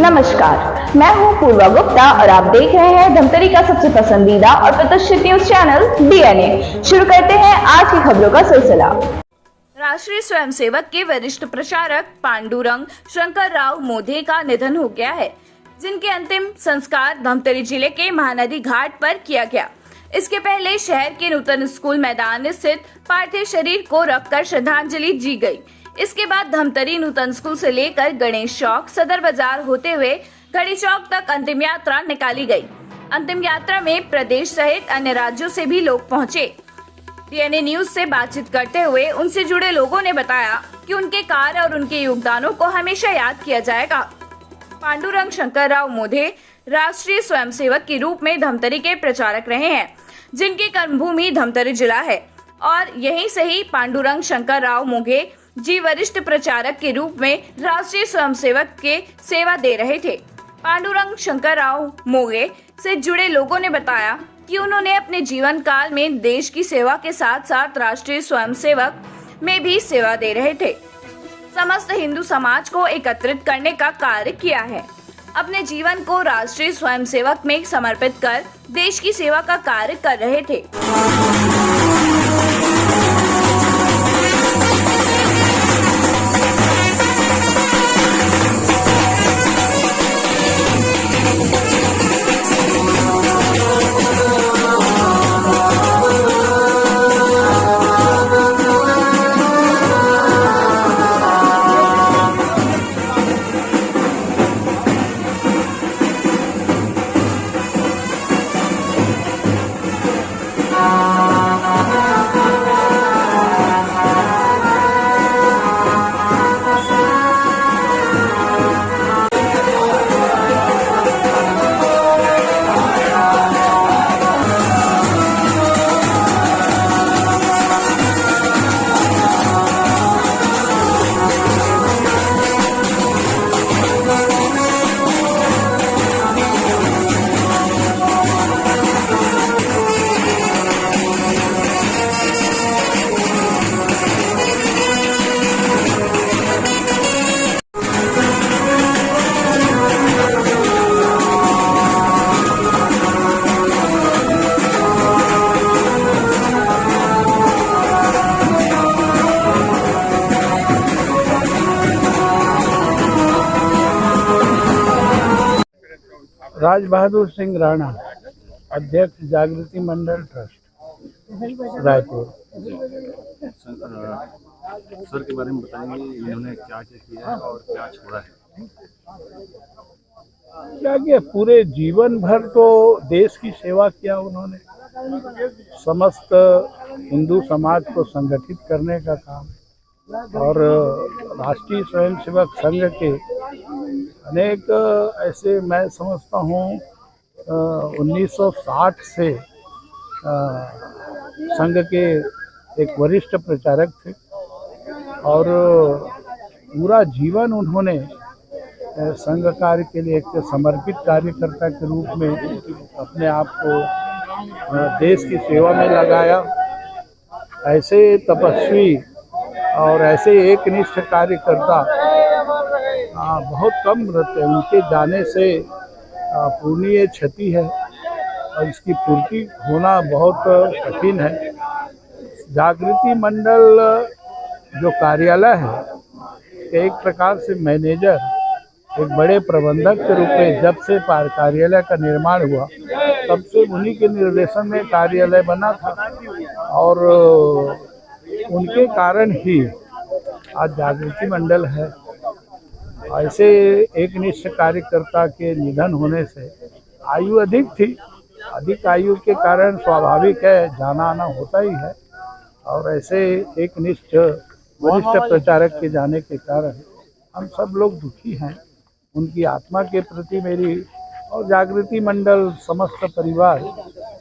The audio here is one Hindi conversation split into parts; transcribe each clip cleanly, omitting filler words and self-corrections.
नमस्कार, मैं हूं पूर्वा गुप्ता और आप देख रहे हैं धमतरी का सबसे पसंदीदा और प्रतिष्ठित न्यूज चैनल डीएनए। शुरू करते हैं आज की खबरों का सिलसिला। राष्ट्रीय स्वयंसेवक के वरिष्ठ प्रचारक पांडुरंग शंकर राव मोधे का निधन हो गया है, जिनके अंतिम संस्कार धमतरी जिले के महानदी घाट पर किया गया। इसके पहले शहर के नूतन स्कूल मैदान स्थित पार्थिव शरीर को रखकर श्रद्धांजलि दी गई। इसके बाद धमतरी नूतन स्कूल से लेकर गणेश चौक, सदर बाजार होते हुए घड़ी चौक तक अंतिम यात्रा निकाली गई। अंतिम यात्रा में प्रदेश सहित अन्य राज्यों से भी लोग पहुंचे। डीएनए न्यूज से बातचीत करते हुए उनसे जुड़े लोगों ने बताया कि उनके कार्य और उनके योगदानों को हमेशा याद किया जाएगा। पांडुरंग शंकर राव मोधे राष्ट्रीय स्वयंसेवक के रूप में धमतरी के प्रचारक रहे हैं, जिनकी कर्मभूमि धमतरी जिला है और यहीं से ही पांडुरंग शंकर राव मोघे जी वरिष्ठ प्रचारक के रूप में राष्ट्रीय स्वयंसेवक के सेवा दे रहे थे। पांडुरंग शंकर राव मोघे से जुड़े लोगों ने बताया कि उन्होंने अपने जीवन काल में देश की सेवा के साथ साथ राष्ट्रीय स्वयंसेवक में भी सेवा दे रहे थे। समस्त हिंदू समाज को एकत्रित करने का कार्य किया है। अपने जीवन को राष्ट्रीय स्वयंसेवक में समर्पित कर देश की सेवा का कार्य कर रहे थे। राज बहादुर सिंह राणा, अध्यक्ष जागृति मंडल ट्रस्ट रायपुर। सर के बारे में बताएंगे, इन्होंने क्या क्या किया है और क्या छोड़ा है? क्या किया, पूरे जीवन भर तो देश की सेवा किया उन्होंने। समस्त हिंदू समाज को संगठित करने का काम और राष्ट्रीय स्वयंसेवक संघ के अनेक ऐसे, मैं समझता हूँ 1960 से संघ के एक वरिष्ठ प्रचारक थे और पूरा जीवन उन्होंने संघ कार्य के लिए एक समर्पित कार्यकर्ता के रूप में अपने आप को देश की सेवा में लगाया। ऐसे तपस्वी और ऐसे एकनिष्ठ कार्यकर्ता बहुत कम रहते हैं। उनके जाने से पूर्णीय क्षति है और इसकी पूर्ति होना बहुत कठिन है। जागृति मंडल जो कार्यालय है, एक प्रकार से मैनेजर, एक बड़े प्रबंधक के रूप में जब से कार्यालय का निर्माण हुआ तब से उन्हीं के निर्देशन में कार्यालय बना था और उनके कारण ही आज जागृति मंडल है। ऐसे एक निष्ठ कार्यकर्ता के निधन होने से आयु अधिक थी, अधिक आयु के कारण स्वाभाविक है जाना आना होता ही है और ऐसे एक निष्ठ वरिष्ठ प्रचारक के जाने के कारण हम सब लोग दुखी हैं। उनकी आत्मा के प्रति मेरी और जागृति मंडल समस्त परिवार,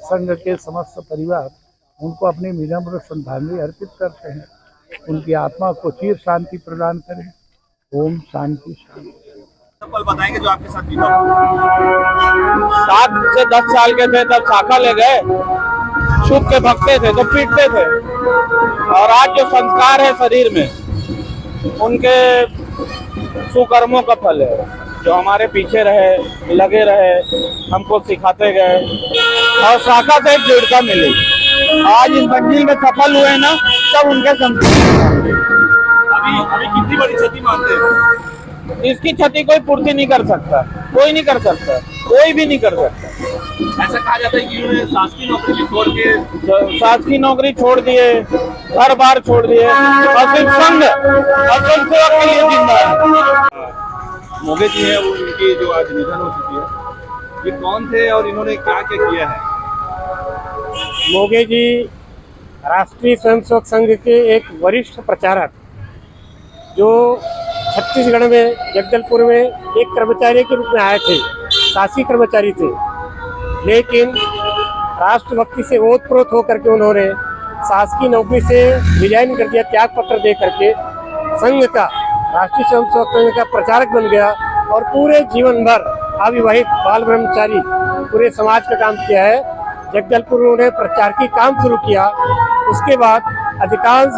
संघ के समस्त परिवार उनको अपनी विनम्र श्रद्धांजलि अर्पित करते हैं। उनकी आत्मा को चिर शांति प्रदान करें। ओम शांति शांति। पल बताएंगे जो आपके साथ बीता। 7 से 10 साल के थे तब शाखा ले गए, छुप के भगते थे तो पीटते थे और आज जो संस्कार है शरीर में उनके सुकर्मों का फल है। जो हमारे पीछे रहे, लगे रहे, हमको सिखाते गए और शाखा से एक दृढ़ता मिली। आज इस मंजिल में सफल हुए ना, तब उनके अभी कितनी बड़ी क्षति मानते हैं? इसकी क्षति कोई पूर्ति नहीं कर सकता, कोई नहीं कर सकता, कोई भी नहीं कर सकता। ऐसा कहा जाता है कि उन्होंने शासकीय नौकरी भी छोड़ के शासकीय नौकरी छोड़ दिए, घर बार छोड़ दिए और सिर्फ संघ और संघ सेवा के लिए जिंदा है। मोगे जी है, वो उनकी जो आज निधन हो चुकी है, ये कौन थे और इन्होंने क्या क्या किया है? मोगे जी राष्ट्रीय स्वयंसेवक संघ के एक वरिष्ठ प्रचारक, जो छत्तीसगढ़ में जगदलपुर में एक कर्मचारी के रूप में आए थे, शासी कर्मचारी थे, लेकिन राष्ट्रभक्ति से ओतप्रोत होकर के उन्होंने शासकीय नौकरी से रिजाइन कर दिया, त्याग पत्र दे करके संघ का, राष्ट्रीय स्वयंसेवक संघ का प्रचारक बन गया और पूरे जीवन भर अविवाहित बाल ब्रह्मचारी पूरे समाज का काम किया है। जगदलपुर में उन्होंने प्रचार की काम शुरू किया। उसके बाद अधिकांश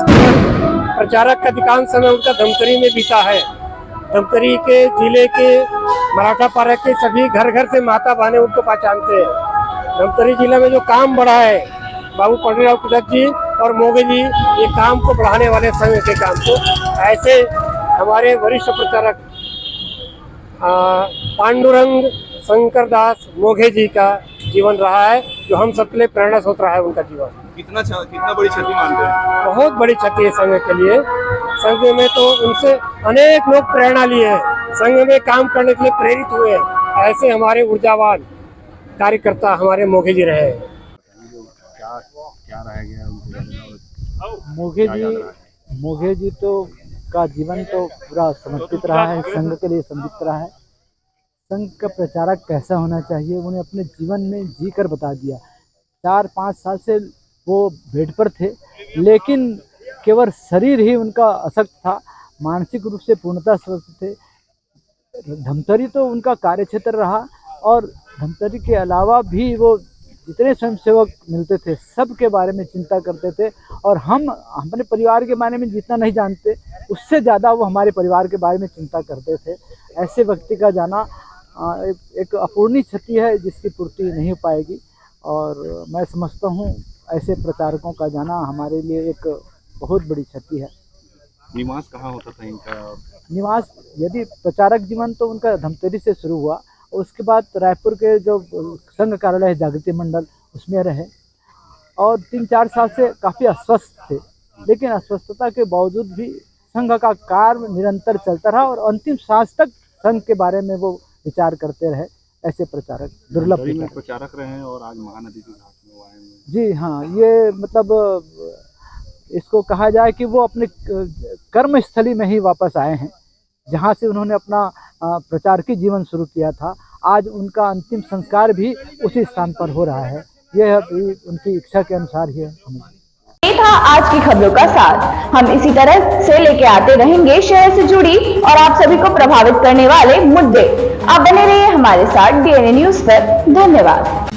प्रचारक का अधिकांश समय उनका धमतरी में बीता है। धमतरी के जिले के मराठापारा के सभी घर घर से माता बहनें उनको पहचानते हैं। धमतरी जिला में जो काम बढ़ा है, बाबू पंडितराव कुदक जी और मोगे जी ये काम को बढ़ाने वाले संघ के काम को, ऐसे हमारे वरिष्ठ प्रचारक पांडुरंग शंकर दास मोघे जी का जीवन रहा है, जो हम सबके लिए प्रेरणा स्रोत रहा है उनका जीवन। कितना बड़ी क्षति मानते हैं? बहुत बड़ी क्षति है संघ के लिए। संघ में तो उनसे अनेक लोग प्रेरणा लिए हैं, संघ में काम करने के लिए प्रेरित हुए हैं। ऐसे हमारे ऊर्जावान कार्यकर्ता हमारे मोघे जी रहे हैं। क्या रह गया मोघे जी तो का जीवन तो पूरा समर्पित रहा है, संघ के लिए समर्पित रहा है। संघ का प्रचारक कैसा होना चाहिए उन्हें अपने जीवन में जी कर बता दिया। 4-5 साल से वो बेड पर थे, लेकिन केवल शरीर ही उनका अशक्त था, मानसिक रूप से पूर्णतः स्वस्थ थे। धमतरी तो उनका कार्यक्षेत्र रहा और धमतरी के अलावा भी वो जितने स्वयंसेवक मिलते थे सब के बारे में चिंता करते थे, और हम अपने परिवार के बारे में जितना नहीं जानते उससे ज़्यादा वो हमारे परिवार के बारे में चिंता करते थे। ऐसे व्यक्ति का जाना एक अपूर्णीय क्षति है जिसकी पूर्ति नहीं हो पाएगी, और मैं समझता हूँ ऐसे प्रचारकों का जाना हमारे लिए एक बहुत बड़ी क्षति है। निवास कहाँ होता था इनका? निवास यदि प्रचारक जीवन तो उनका धमतरी से शुरू हुआ, उसके बाद रायपुर के जो संघ कार्यालय है जागृति मंडल उसमें रहे, और 3-4 साल से काफ़ी अस्वस्थ थे, लेकिन अस्वस्थता के बावजूद भी संघ का कार्य निरंतर चलता रहा और अंतिम सांस तक संघ के बारे में वो विचार करते रहे। ऐसे प्रचारक दुर्लभ प्रचारक रहे हैं और आज महानदी के घाट में आए हैं। जी हाँ, ये मतलब इसको कहा जाए कि वो अपने कर्मस्थली में ही वापस आए हैं, जहाँ से उन्होंने अपना प्रचार की जीवन शुरू किया था। आज उनका अंतिम संस्कार भी उसी स्थान पर हो रहा है। यह भी उनकी इच्छा के अनुसार ही है। ये था आज की खबरों का सार। हम इसी तरह से लेके आते रहेंगे शहर से जुड़ी और आप सभी को प्रभावित करने वाले मुद्दे। आप बने रहिए हमारे साथ डीएनए न्यूज पर। धन्यवाद।